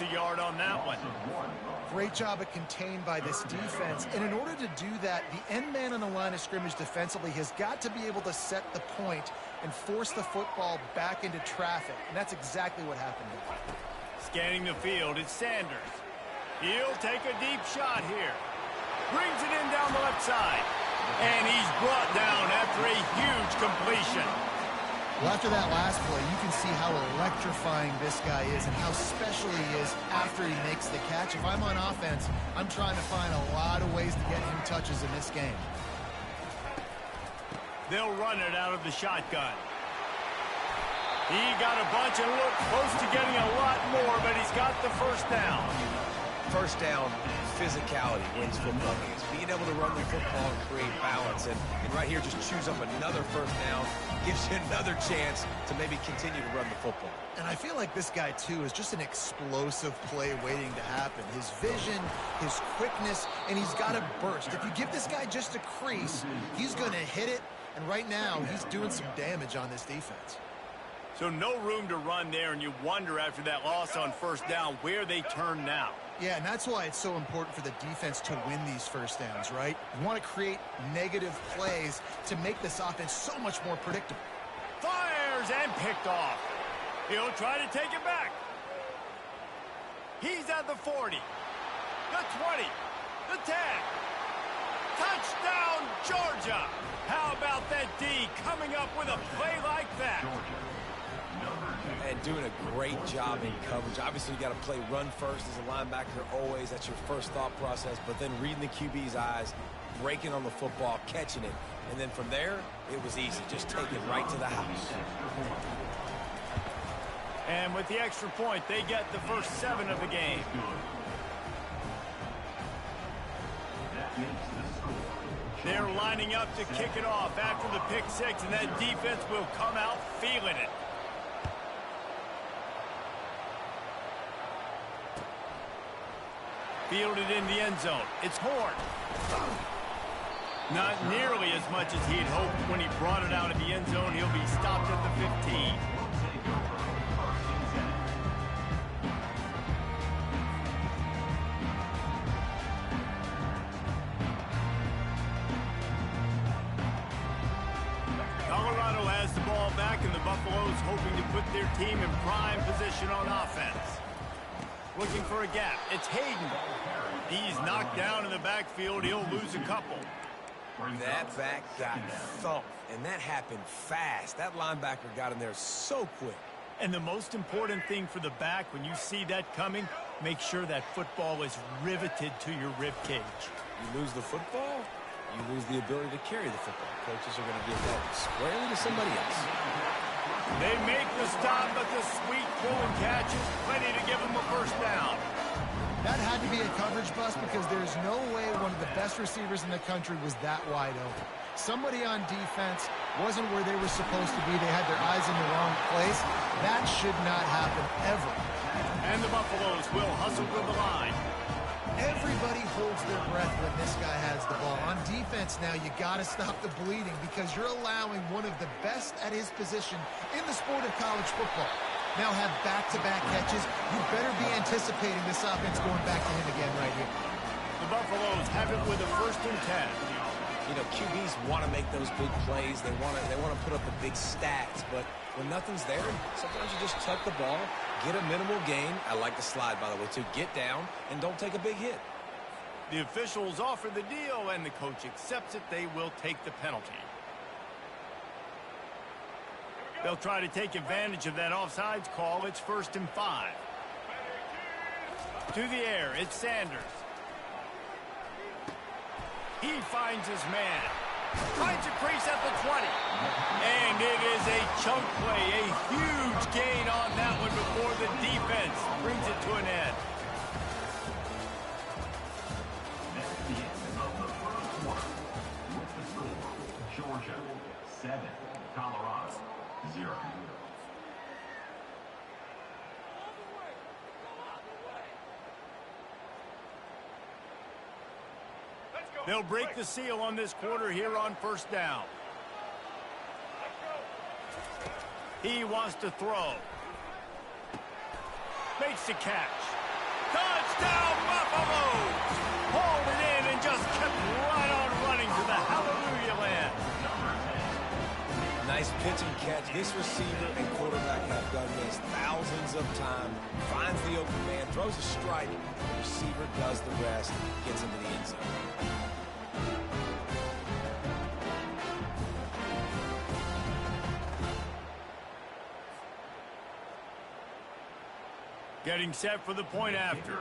lose a yard on that one. Great job of contained by this defense. And in order to do that, the end man on the line of scrimmage defensively has got to be able to set the point and force the football back into traffic. And that's exactly what happened here. Scanning the field, it's Sanders. He'll take a deep shot here. Brings it in down the left side. And he's brought down after a huge completion. Well, after that last play, you can see how electrifying this guy is and how special he is after he makes the catch. If I'm on offense, I'm trying to find a lot of ways to get him touches in this game. They'll run it out of the shotgun. He got a bunch and looked close to getting a lot more, but he's got the first down. First down, physicality wins football games. Being able to run the football and create balance. And right here, just choose up another first down. Gives you another chance to maybe continue to run the football. And I feel like this guy, too, is just an explosive play waiting to happen. His vision, his quickness, and he's got a burst. If you give this guy just a crease, he's going to hit it. And right now, he's doing some damage on this defense. So no room to run there, and you wonder after that loss on first down where they turn now. Yeah, and that's why it's so important for the defense to win these first downs, right? You want to create negative plays to make this offense so much more predictable. Fires and picked off. He'll try to take it back. He's at the 40, the 20, the 10. Touchdown, Georgia! How about that D coming up with a play like that? And doing a great job in coverage. Obviously, you got to play run first as a linebacker always. That's your first thought process. But then reading the QB's eyes, breaking on the football, catching it. And then from there, it was easy. Just take it right to the house. And with the extra point, they get the first 7 of the game. They're lining up to kick it off after the pick 6, and that defense will come out feeling it. Fielded in the end zone. It's Horn. Not nearly as much as he had hoped when he brought it out of the end zone. He'll be stopped at the 15. Colorado has the ball back, and the Buffaloes hoping to put their team in prime position on offense. Looking for a gap. It's Hayden. He's knocked down in the backfield. He'll lose a couple. That back got thumped, and that happened fast. That linebacker got in there so quick. And the most important thing for the back, when you see that coming, make sure that football is riveted to your rib cage. You lose the football, you lose the ability to carry the football. Coaches are going to give that squarely to somebody else. They make the stop, but the sweet pull and catch is plenty to give them a first down. That had to be a coverage bust because there's no way one of the best receivers in the country was that wide open. Somebody on defense wasn't where they were supposed to be. They had their eyes in the wrong place. That should not happen ever. And the Buffaloes will hustle to the line. Everybody holds their breath when this guy has the ball. On defense now, you got to stop the bleeding because you're allowing one of the best at his position in the sport of college football. Now have back-to-back catches. You better be anticipating this offense going back to him again right here. The Buffaloes have it with a 1st and 10. You know, QBs want to make those big plays. They want to put up the big stats. But when nothing's there, sometimes you just tuck the ball, get a minimal gain. I like the slide, by the way, too. Get down and don't take a big hit. The officials offer the deal, and the coach accepts it. They will take the penalty. They'll try to take advantage of that offsides call. It's 1st and 5. To the air, it's Sanders. He finds his man. Finds a crease at the 20. And it is a chunk play, a huge gain on that one before the defense brings it to an end. Georgia 7, Colorado 0. They'll break the seal on this quarter here on 1st down. He wants to throw. Makes the catch. Touchdown, Buffaloes! Hauled it in and just kept right on running to the hallelujah land. Nice pitch and catch. This receiver and quarterback have done this thousands of times. Finds the open man, throws a strike. The receiver does the rest, gets into the end zone. Getting set for the point after.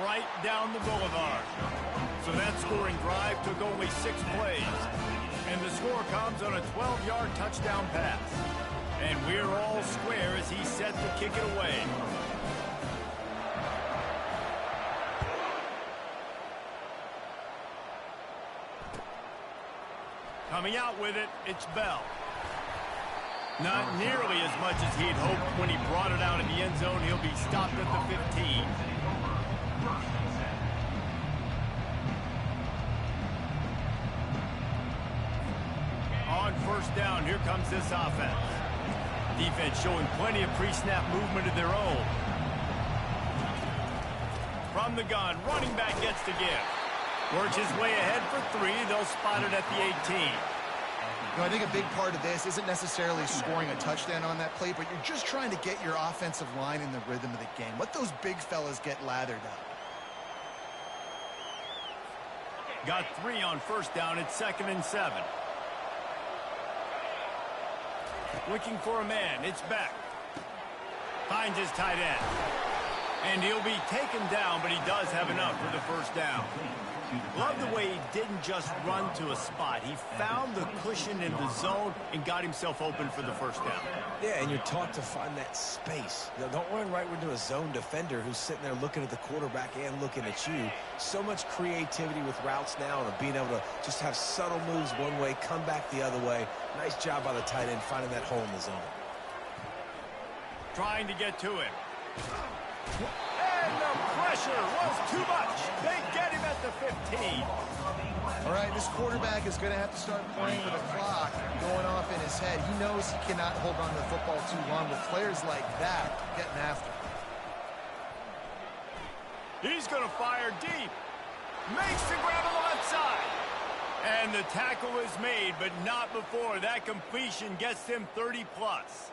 Right down the boulevard. So that scoring drive took only 6 plays. And the score comes on a 12-yard touchdown pass. And we're all square as he's set to kick it away. Coming out with it, it's Bell. Not nearly as much as he'd hoped when he brought it out in the end zone. He'll be stopped at the 15. On first down, here comes this offense. Defense showing plenty of pre-snap movement of their own. From the gun, running back gets to give. Works his way ahead for 3. They'll spot it at the 18. You know, I think a big part of this isn't necessarily scoring a touchdown on that play, but you're just trying to get your offensive line in the rhythm of the game. Let those big fellas get lathered up. Got 3 on first down. It's 2nd and 7. Looking for a man. It's Beck. Finds his tight end. And he'll be taken down, but he does have enough for the first down. Love the way he didn't just run to a spot. He found the cushion in the zone and got himself open for the first down. Yeah, and you're taught to find that space. You know, don't run right into a zone defender who's sitting there looking at the quarterback and looking at you. So much creativity with routes now and being able to just have subtle moves one way, come back the other way. Nice job by the tight end finding that hole in the zone. Trying to get to him. And the pressure was too much. They get him at the 15. All right, this quarterback is going to have to start playing with a clock going off in his head. He knows he cannot hold on to the football too long with players like that getting after him. He's going to fire deep. Makes the grab on the left side. And the tackle is made, but not before that completion gets them 30-plus.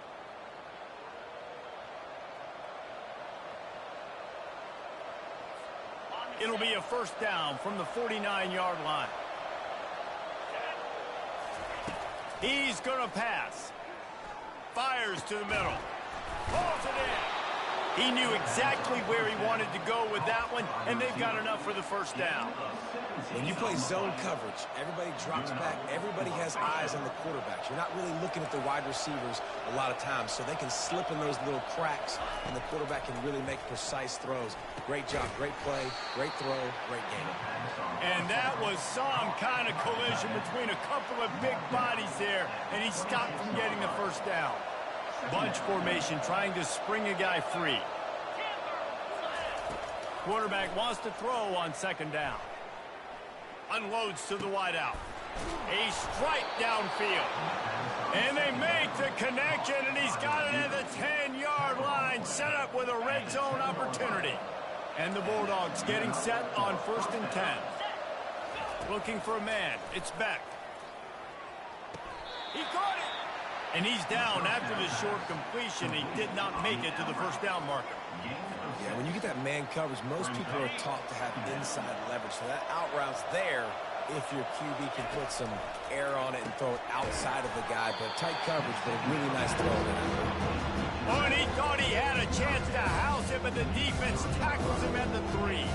It'll be a first down from the 49-yard line. He's going to pass. Fires to the middle. Pulls it in. He knew exactly where he wanted to go with that one, and they've got enough for the first down. When you play zone coverage, everybody drops back. Everybody has eyes on the quarterbacks. You're not really looking at the wide receivers a lot of times, so they can slip in those little cracks, and the quarterback can really make precise throws. Great job, great play, great throw, great game. And that was some kind of collision between a couple of big bodies there, and he stopped from getting the first down. Bunch formation trying to spring a guy free. Quarterback wants to throw on second down. Unloads to the wideout. A strike downfield. And they make the connection, and he's got it at the 10-yard line, set up with a red zone opportunity. And the Bulldogs getting set on 1st and 10. Looking for a man. It's Beck. He caught it. And he's down after the short completion. He did not make it to the first down marker. Yeah, when you get that man coverage, most people are taught to have inside leverage. So that out route's there if your QB can put some air on it and throw it outside of the guy. But tight coverage, but a really nice throw there. Oh, and he thought he had a chance to house it, but the defense tackles him at the 3.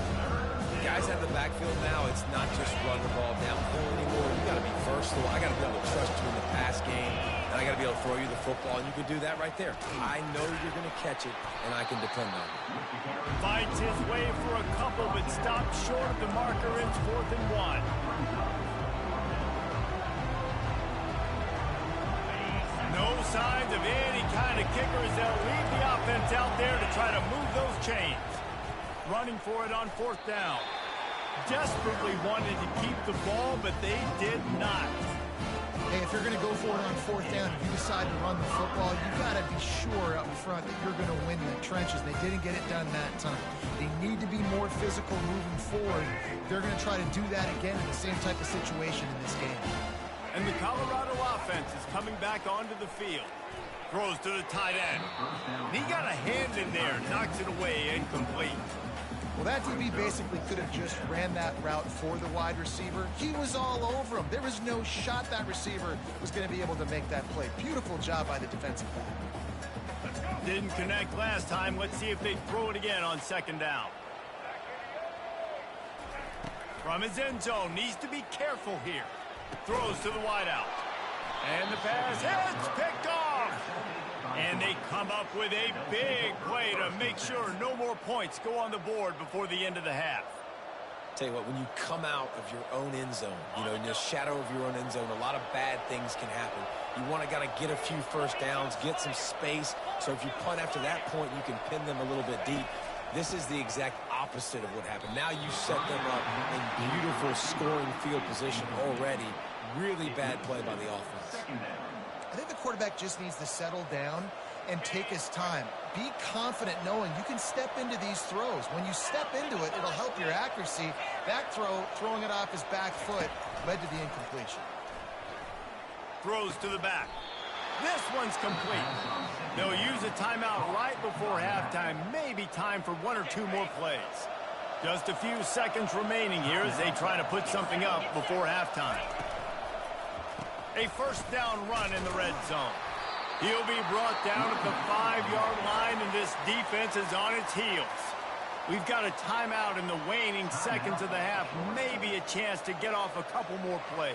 Guys have the backfield now. It's not just run the ball downhill anymore. You got to be versatile. I got to be able to trust you in the pass game, and I got to be able to throw you the football, and you can do that right there. I know you're going to catch it, and I can depend on you. Fights his way for a couple, but stopped short of the marker. It's 4th and 1. No signs of any kind of kickers. They'll leave the offense out there to try to move those chains. Running for it on 4th down. Desperately wanted to keep the ball, but they did not. Hey, if you're going to go for it on 4th down, if you decide to run the football, you got to be sure up front that you're going to win the trenches. They didn't get it done that time. They need to be more physical moving forward. They're going to try to do that again in the same type of situation in this game. And the Colorado offense is coming back onto the field. Throws to the tight end. And he got a hand in there, knocks it away, incomplete. Well, that DB basically could have just ran that route for the wide receiver. He was all over him. There was no shot that receiver was going to be able to make that play. Beautiful job by the defensive back. Didn't connect last time. Let's see if they throw it again on second down. From his end zone, needs to be careful here. Throws to the wideout. And the pass hits, picked off. And they come up with a big play to make sure no more points go on the board before the end of the half. Tell you what, when you come out of your own end zone, you know, in the shadow of your own end zone, a lot of bad things can happen. You want to get a few first downs, get some space, so if you punt after that point, you can pin them a little bit deep. This is the exact opposite of what happened. Now you set them up in beautiful scoring field position already. Really bad play by the offense. I think the quarterback just needs to settle down and take his time. Be confident knowing you can step into these throws. When you step into it, it'll help your accuracy. That throw, throwing it off his back foot, led to the incompletion. Throws to the back. This one's complete. They'll use a timeout right before halftime. Maybe time for one or two more plays. Just a few seconds remaining here as they try to put something up before halftime. A first down run in the red zone. He'll be brought down at the 5-yard line, and this defense is on its heels. We've got a timeout in the waning seconds of the half. Maybe a chance to get off a couple more plays.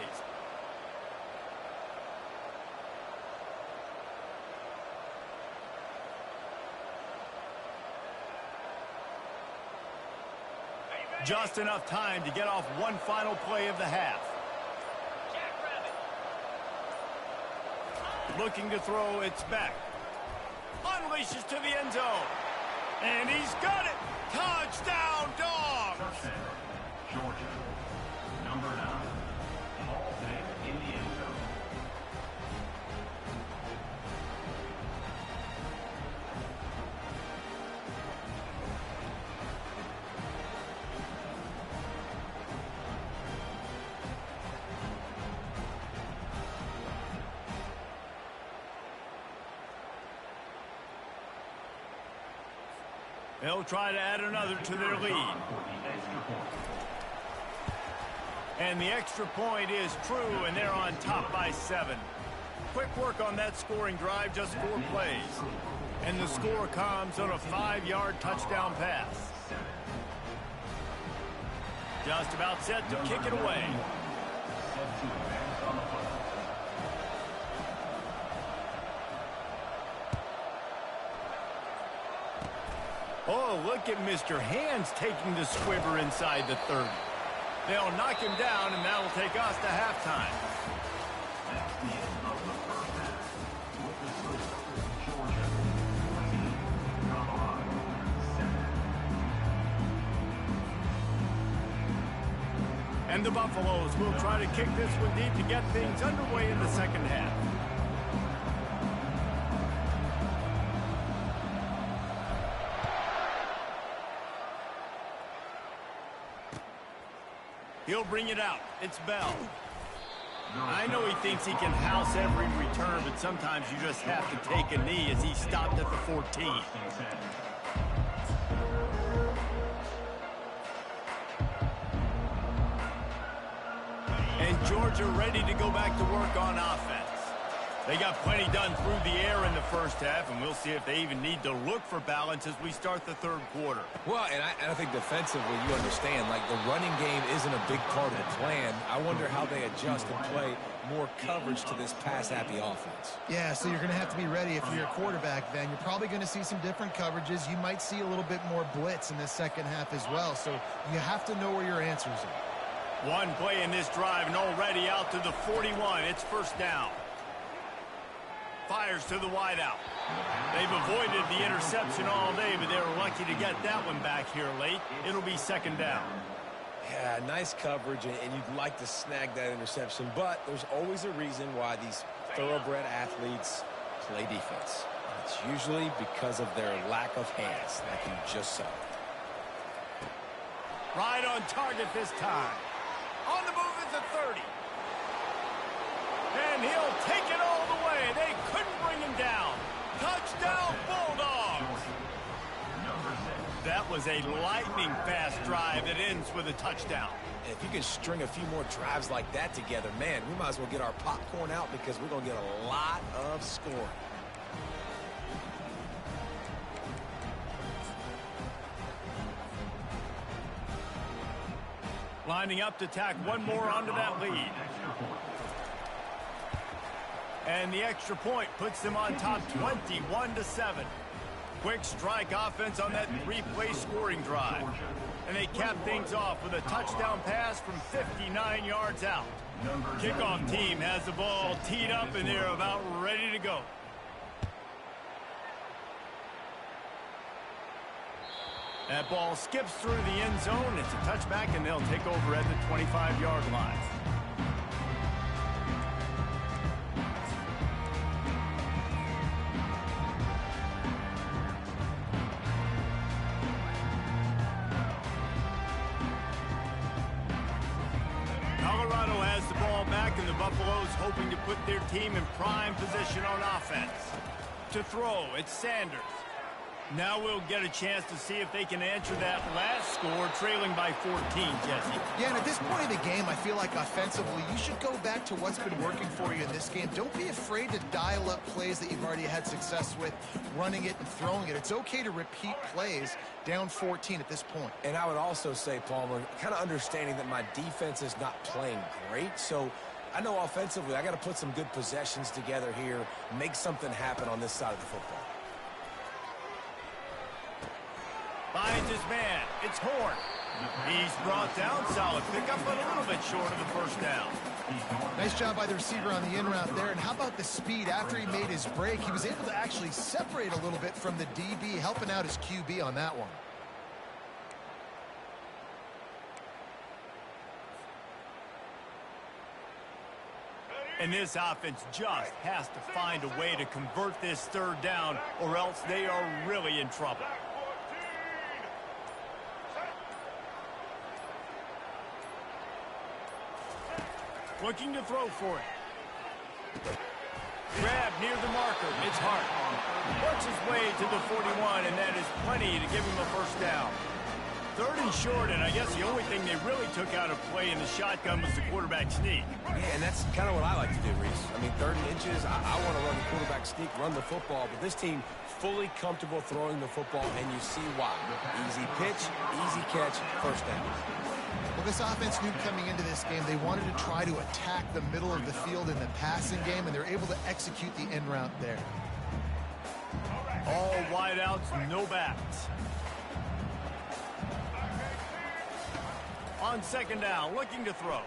Just enough time to get off one final play of the half. Looking to throw, it's back. Unleashes to the end zone. And he's got it. Touchdown, Dogs! Georgia. Number 9. Ball in the end zone. They'll try to add another to their lead. And the extra point is true, and they're on top by 7. Quick work on that scoring drive, just 4 plays. And the score comes on a 5-yard touchdown pass. Just about set to kick it away. Oh, look at Mr. Hands taking the squiver inside the 30. They'll knock him down, and that'll take us to halftime. That's the end of the first half. With the score, Georgia 14, Colorado 7. And the Buffaloes will try to kick this one deep to get things underway in the second half. He'll bring it out. It's Bell. I know he thinks he can house every return, but sometimes you just have to take a knee as he stopped at the 14. And Georgia ready to go back to work on offense. They got plenty done through the air in the first half, and we'll see if they even need to look for balance as we start the third quarter. Well, and I think defensively, you understand, like the running game isn't a big part of the plan. I wonder how they adjust and play more coverage to this pass-happy offense. Yeah, so you're going to have to be ready if you're a quarterback then. You're probably going to see some different coverages. You might see a little bit more blitz in the second half as well, so you have to know where your answers are. One play in this drive and already out to the 41. It's first down. Fires to the wideout. They've avoided the interception all day, but they were lucky to get that one back here late. It'll be second down. Yeah, nice coverage, and you'd like to snag that interception, but there's always a reason why these thoroughbred athletes play defense. It's usually because of their lack of hands, like you just saw. Right on target this time. On the move is the 30. And he'll take it all the way. They couldn't bring him down. Touchdown, Bulldogs. That was a lightning-fast drive that ends with a touchdown. And if you can string a few more drives like that together, man, we might as well get our popcorn out because we're going to get a lot of scoring. Lining up to tack one more onto that lead. And the extra point puts them on top 21-7. Quick strike offense on that three-play scoring drive. And they cap things off with a touchdown pass from 59 yards out. Kickoff team has the ball teed up and they're about ready to go. That ball skips through the end zone. It's a touchback, and they'll take over at the 25-yard line. Colorado has the ball back, and the Buffaloes hoping to put their team in prime position on offense. To throw, it's Sanders. Now we'll get a chance to see if they can answer that last score, trailing by 14, Jesse. Yeah, and at this point in the game, I feel like offensively, you should go back to what's been working for you in this game. Don't be afraid to dial up plays that you've already had success with, running it and throwing it. It's okay to repeat plays down 14 at this point. And I would also say, Palmer, kind of understanding that my defense is not playing great, so I know offensively I got to put some good possessions together here, make something happen on this side of the football. Finds his man. It's Horn. He's brought down. Solid pickup, but a little bit short of the first down. Nice job by the receiver on the in route there. And how about the speed? After he made his break, he was able to actually separate a little bit from the DB, helping out his QB on that one. And this offense just has to find a way to convert this third down, or else they are really in trouble. Looking to throw for it. Grab near the marker. It's Hart. Works his way to the 41, and that is plenty to give him a first down. Third and short, and I guess the only thing they really took out of play in the shotgun was the quarterback sneak. Yeah, and that's kind of what I like to do, Reese. I mean, 3rd and inches, I want to run the quarterback sneak, run the football, but this team fully comfortable throwing the football, and you see why. Easy pitch, easy catch, first down. Well, this offense knew coming into this game they wanted to try to attack the middle of the field in the passing game, and they're able to execute the in route there. All wideouts, no backs. On second down, looking to throw.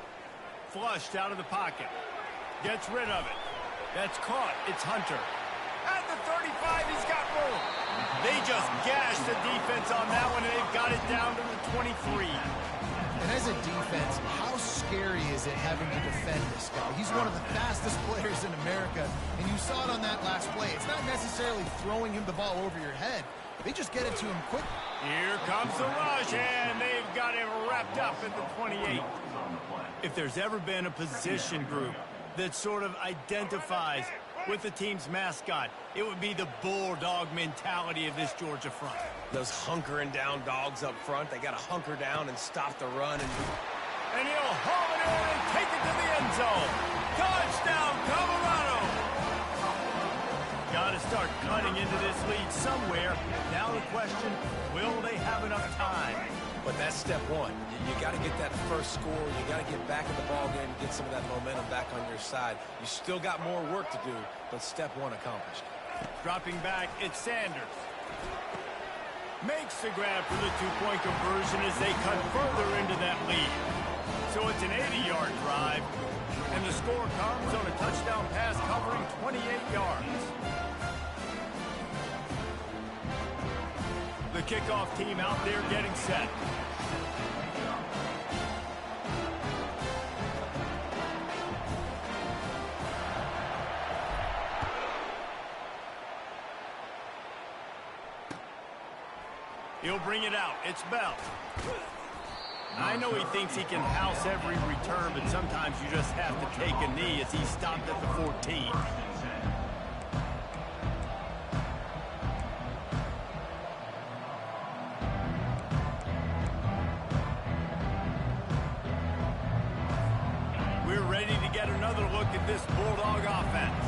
Flushed out of the pocket. Gets rid of it. That's caught. It's Hunter. At the 35, he's got room. They just gashed the defense on that one, and they've got it down to the 23. And as a defense, how scary is it having to defend this guy? He's one of the fastest players in America, and you saw it on that last play. It's not necessarily throwing him the ball over your head. They just get it to him quick. Here comes the rush, and they've got him wrapped up at the 28. If there's ever been a position group that sort of identifies with the team's mascot, it would be the bulldog mentality of this Georgia front. Those hunkering down dogs up front, they got to hunker down and stop the run. And he'll haul it in and take it to the end zone. Touchdown, Colorado! Got to start cutting into this lead somewhere. Now the question, will they have enough time? But that's step one. You got to get that first score. You got to get back in the ball game, get some of that momentum back on your side. You still got more work to do, but step one accomplished. Dropping back, it's Sanders. Makes the grab for the two-point conversion as they cut further into that lead. So it's an 80-yard drive, and the score comes on a touchdown pass covering 28 yards. The kickoff team out there getting set. He'll bring it out. It's Bell. I know he thinks he can house every return, but sometimes you just have to take a knee as he stopped at the 14. We're ready to get another look at this Bulldog offense.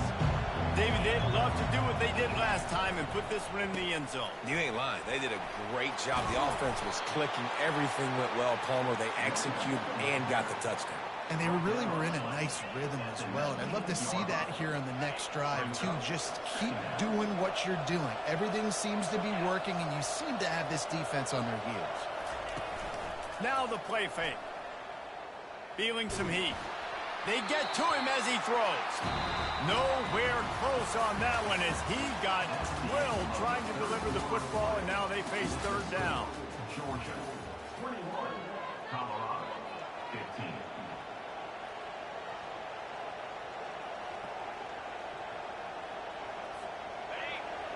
David, they'd love to do what they did last time and put this one in the end zone. You ain't lying. They did a great job. The offense was clicking. Everything went well, Palmer. They executed and got the touchdown. And they really were in a nice rhythm as well. And I'd love to see that here on the next drive, too. Just keep doing what you're doing. Everything seems to be working, and you seem to have this defense on their heels. Now the play fake. Feeling some heat. They get to him as he throws. Nowhere close on that one as he got drilled trying to deliver the football, and now they face third down. Georgia, 21. Colorado, 15.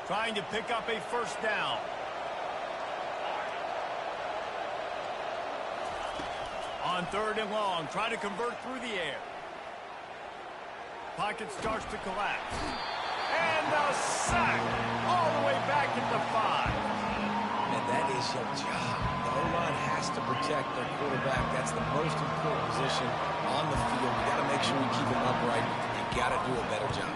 Trying to pick up a first down. On third and long, try to convert through the air. Pocket starts to collapse. And a sack all the way back at the 5. And that is your job. The O-line has to protect their quarterback. That's the most important position on the field. You got to make sure you keep him upright. You got to do a better job.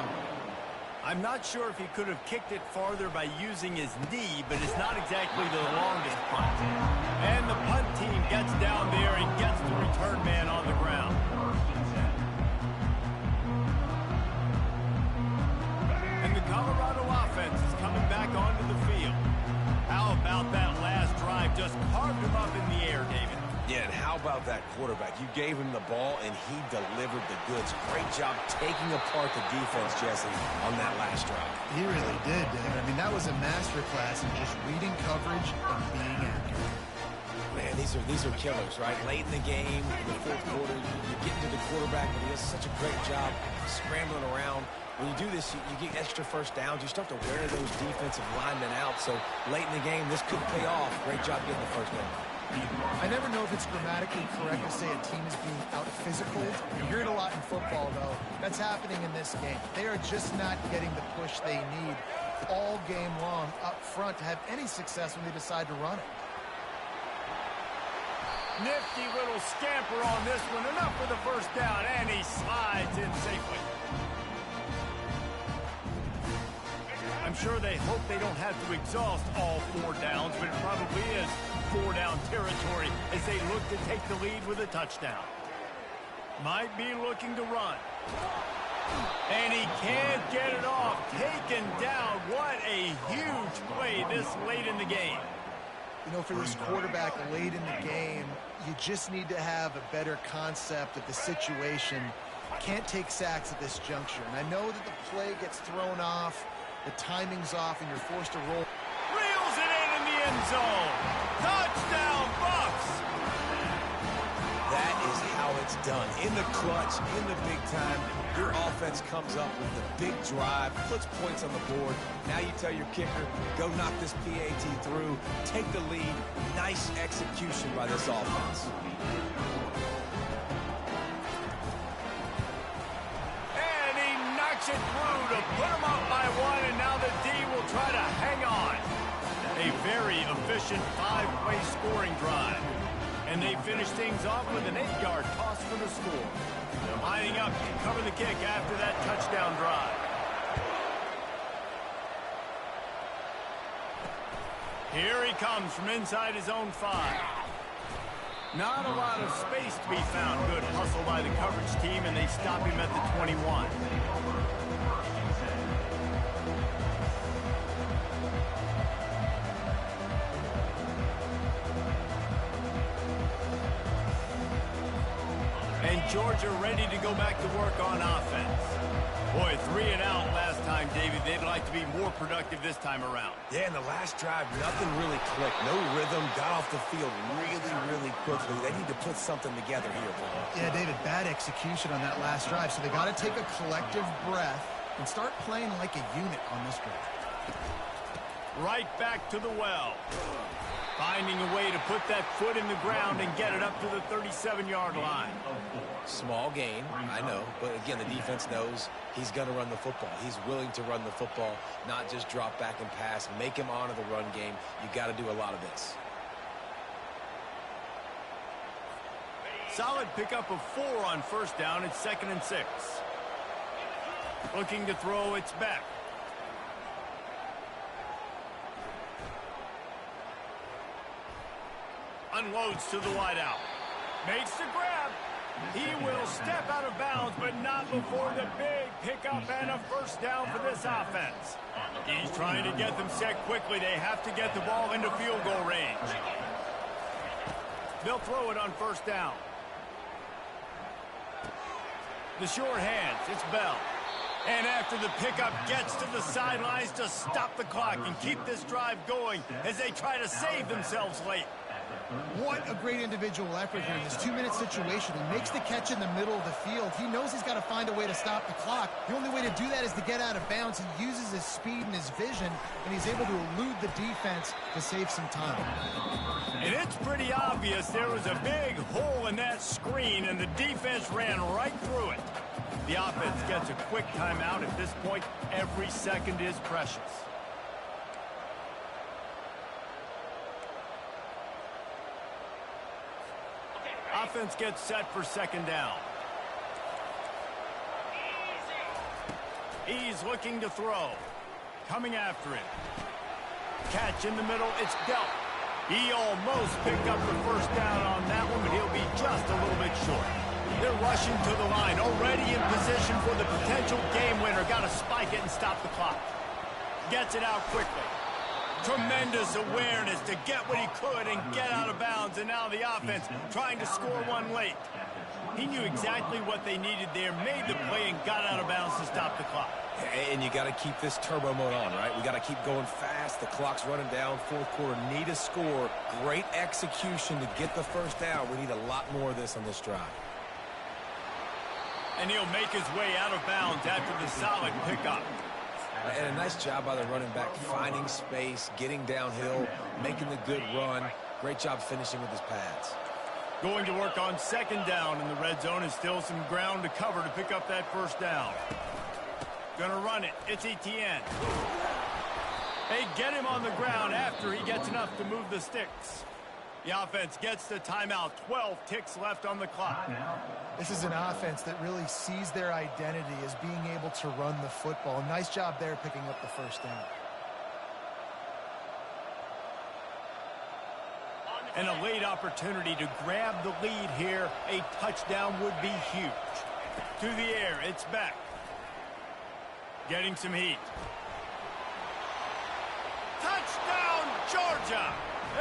I'm not sure if he could have kicked it farther by using his knee, but it's not exactly the longest punt. And the punt team gets down there and gets the return man on the ground. And the Colorado offense is coming back onto the field. How about that last drive? Just carved him up in the air, David. Yeah, and how about that quarterback? You gave him the ball, and he delivered the goods. Great job taking apart the defense, Jesse, on that last drive. He really did, David. I mean, that was a masterclass in just reading coverage and being accurate. Man, these are killers, right? Late in the game, in the fourth quarter, you get into the quarterback, but he does such a great job scrambling around. When you do this, you get extra first downs. You start to wear those defensive linemen out. So late in the game, this could pay off. Great job getting the first down. I never know if it's grammatically correct to say a team is being out-physical. You hear it a lot in football, though. That's happening in this game. They are just not getting the push they need all game long up front to have any success when they decide to run it. Nifty little scamper on this one. Enough for the first down, and he slides in safely. I'm sure they hope they don't have to exhaust all 4 downs, but it probably is 4-down territory as they look to take the lead with a touchdown. Might be looking to run. And he can't get it off. Taken down. What a huge play this late in the game. You know, for this quarterback late in the game, you just need to have a better concept of the situation. Can't take sacks at this juncture. And I know that the play gets thrown off, the timing's off, and you're forced to roll. Reels it in the end zone. Touchdown, Bucks! That is how it's done. In the clutch, in the big time, your offense comes up with a big drive, puts points on the board. Now you tell your kicker, go knock this PAT through, take the lead. Nice execution by this offense. And he knocks it through to put him up by 1, and now the D will try to hang on. A very efficient 5-play scoring drive. And they finish things off with an 8-yard toss for the score. Lining up to cover the kick after that touchdown drive. Here he comes from inside his own 5. Not a lot of space to be found. Good hustle by the coverage team, and they stop him at the 21. And Georgia ready to go back to work on offense. Boy, 3 and out last time, David. They'd like to be more productive this time around. Yeah, in the last drive, nothing really clicked. No rhythm, got off the field really quickly. They need to put something together here, Paul. Yeah, David, bad execution on that last drive. So they got to take a collective breath and start playing like a unit on this drive. Right back to the well. Finding a way to put that foot in the ground and get it up to the 37-yard line. Small gain, I know, but again, the defense knows he's going to run the football. He's willing to run the football, not just drop back and pass, make him honor the run game. You got to do a lot of this. Solid pickup of 4 on first down. It's 2nd and 6. Looking to throw, it's back. Unloads to the wideout. Makes the grab. He will step out of bounds, but not before the big pickup and a first down for this offense. He's trying to get them set quickly. They have to get the ball into field goal range. They'll throw it on first down. The short hands, it's Bell. And after the pickup, gets to the sidelines to stop the clock and keep this drive going as they try to save themselves late. What a great individual effort here in this 2-minute situation. He makes the catch in the middle of the field. He knows he's got to find a way to stop the clock. The only way to do that is to get out of bounds. He uses his speed and his vision, and he's able to elude the defense to save some time. And it's pretty obvious there was a big hole in that screen, and the defense ran right through it. The offense gets a quick timeout. At this point, every second is precious. Offense gets set for 2nd down. He's looking to throw. Coming after it. Catch in the middle. It's dealt. He almost picked up the first down on that one, but he'll be just a little bit short. They're rushing to the line, already in position for the potential game winner. Got to spike it and stop the clock. Gets it out quickly. Tremendous awareness to get what he could and get out of bounds, and now the offense trying to score one late. He knew exactly what they needed there, made the play, and got out of bounds to stop the clock. And you got to keep this turbo mode on, right? We got to keep going fast. The clock's running down. 4th quarter, need a score. Great execution to get the first down. We need a lot more of this on this drive. And he'll make his way out of bounds after the solid pickup. And a nice job by the running back, finding space, getting downhill, making the good run. Great job finishing with his pads. Going to work on 2nd down in the red zone, and still some ground to cover to pick up that first down. Gonna run it. It's Etienne. They get him on the ground after he gets enough to move the sticks. The offense gets the timeout. 12 ticks left on the clock. This is an offense that really sees their identity as being able to run the football. Nice job there picking up the first down. And a late opportunity to grab the lead here. A touchdown would be huge. To the air, it's back. Getting some heat. Touchdown, Georgia!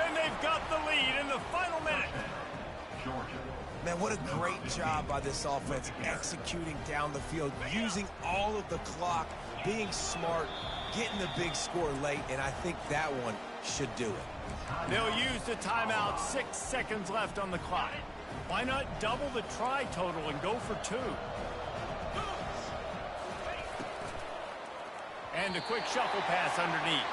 And they've got the lead in the final minute. Man, what a great job by this offense executing down the field, using all of the clock, being smart, getting the big score late, and I think that one should do it. They'll use the timeout. 6 seconds left on the clock. Why not double the try total and go for 2? And a quick shuffle pass underneath.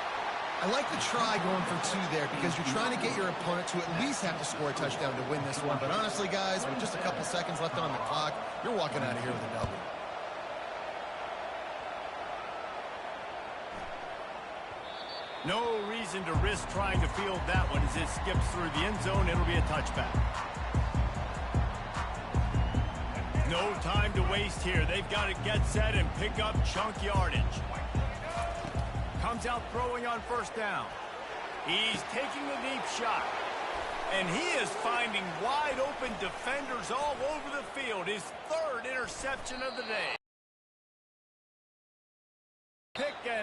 I like the try going for 2 there because you're trying to get your opponent to at least have to score a touchdown to win this one. But honestly, guys, with just a couple seconds left on the clock, you're walking out of here with a double. No reason to risk trying to field that one as it skips through the end zone. It'll be a touchback. No time to waste here. They've got to get set and pick up chunk yardage. Comes out throwing on first down. He's taking the deep shot. And he is finding wide open defenders all over the field. His 3rd interception of the day.